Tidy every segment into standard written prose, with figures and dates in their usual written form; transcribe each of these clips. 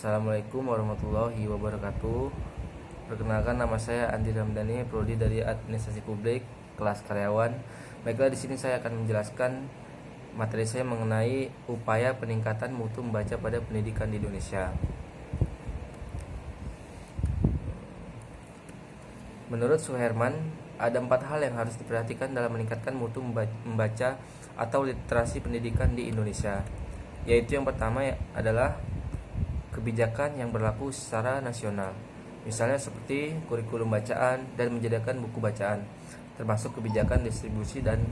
Assalamualaikum warahmatullahi wabarakatuh. Perkenalkan, nama saya Andi Ramdhani, prodi dari Administrasi Publik, kelas karyawan. Baiklah, di sini saya akan menjelaskan materi saya mengenai upaya peningkatan mutu membaca pada pendidikan di Indonesia. Menurut Suherman, ada 4 hal yang harus diperhatikan dalam meningkatkan mutu membaca atau literasi pendidikan di Indonesia, yaitu yang pertama adalah kebijakan yang berlaku secara nasional, misalnya seperti kurikulum bacaan dan menyediakan buku bacaan, termasuk kebijakan distribusi dan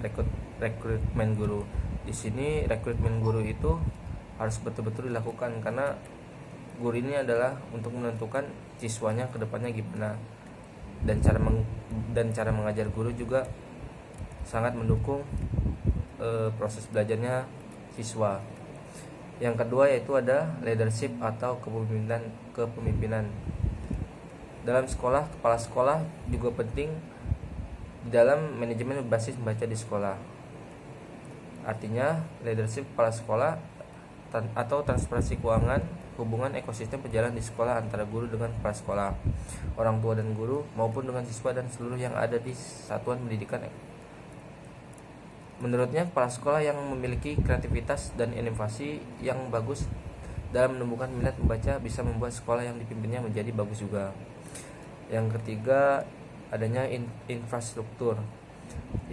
rekrutmen guru. Di sini rekrutmen guru itu harus betul-betul dilakukan, karena guru ini adalah untuk menentukan siswanya ke depannya gimana, dan cara mengajar guru juga sangat mendukung proses belajarnya siswa. Yang kedua yaitu ada leadership atau kepemimpinan. Dalam sekolah, kepala sekolah juga penting dalam manajemen berbasis membaca di sekolah. Artinya, leadership kepala sekolah atau transparansi keuangan, hubungan ekosistem berjalan di sekolah antara guru dengan kepala sekolah, orang tua dan guru, maupun dengan siswa dan seluruh yang ada di satuan pendidikan. Menurutnya, kepala sekolah yang memiliki kreativitas dan inovasi yang bagus dalam menumbuhkan minat membaca bisa membuat sekolah yang dipimpinnya menjadi bagus juga. Yang ketiga, adanya infrastruktur,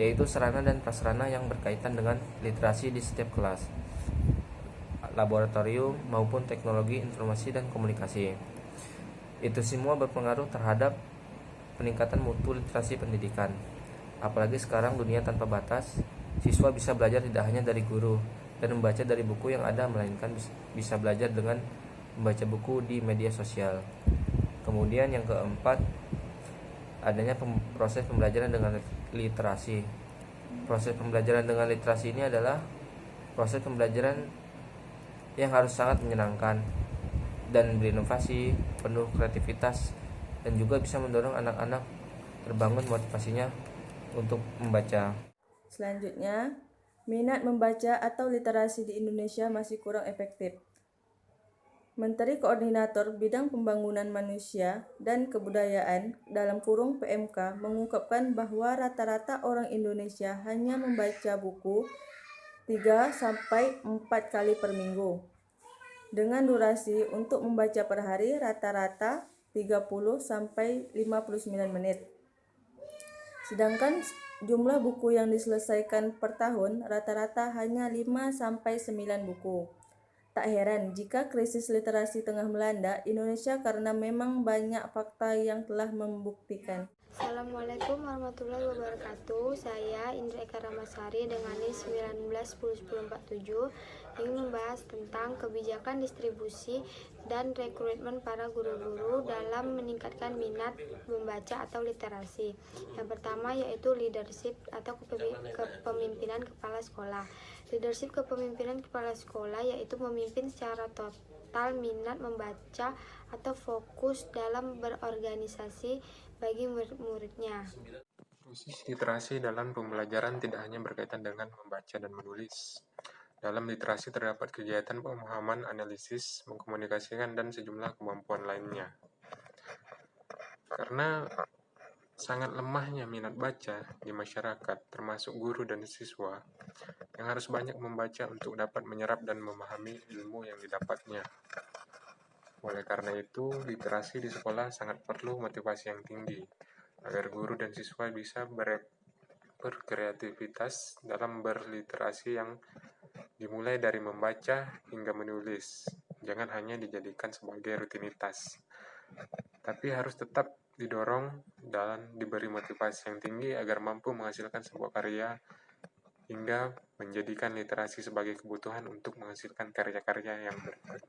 yaitu sarana dan prasarana yang berkaitan dengan literasi di setiap kelas, laboratorium maupun teknologi informasi dan komunikasi. Itu semua berpengaruh terhadap peningkatan mutu literasi pendidikan. Apalagi sekarang dunia tanpa batas, siswa bisa belajar tidak hanya dari guru dan membaca dari buku yang ada, melainkan bisa belajar dengan membaca buku di media sosial. Kemudian yang keempat, adanya proses pembelajaran dengan literasi. Proses pembelajaran dengan literasi ini adalah proses pembelajaran yang harus sangat menyenangkan dan berinovasi, penuh kreativitas, dan juga bisa mendorong anak-anak terbangun motivasinya untuk membaca. Selanjutnya, minat membaca atau literasi di Indonesia masih kurang efektif. Menteri Koordinator Bidang Pembangunan Manusia dan Kebudayaan (PMK) mengungkapkan bahwa rata-rata orang Indonesia hanya membaca buku 3-4 kali per minggu, dengan durasi untuk membaca per hari rata-rata 30-59 menit. Sedangkan jumlah buku yang diselesaikan per tahun rata-rata hanya 5-9 buku. Tak heran jika krisis literasi tengah melanda Indonesia karena memang banyak fakta yang telah membuktikan. Assalamualaikum warahmatullahi wabarakatuh. Saya Indra Eka Ramasari dengan NIM 19101047 ingin membahas tentang kebijakan distribusi dan rekrutmen para guru-guru dalam meningkatkan minat membaca atau literasi. Yang pertama yaitu leadership atau kepemimpinan kepala sekolah. Leadership kepemimpinan kepala sekolah yaitu memimpin secara total minat membaca atau fokus dalam berorganisasi bagi murid-muridnya. Proses literasi dalam pembelajaran tidak hanya berkaitan dengan membaca dan menulis. Dalam literasi terdapat kegiatan pemahaman, analisis, mengkomunikasikan, dan sejumlah kemampuan lainnya. Karena sangat lemahnya minat baca di masyarakat, termasuk guru dan siswa, yang harus banyak membaca untuk dapat menyerap dan memahami ilmu yang didapatnya. Oleh karena itu, literasi di sekolah sangat perlu motivasi yang tinggi, agar guru dan siswa bisa berkreativitas dalam berliterasi yang dimulai dari membaca hingga menulis. Jangan hanya dijadikan sebagai rutinitas, tapi harus tetap didorong dan diberi motivasi yang tinggi agar mampu menghasilkan sebuah karya hingga menjadikan literasi sebagai kebutuhan untuk menghasilkan karya-karya yang berikut.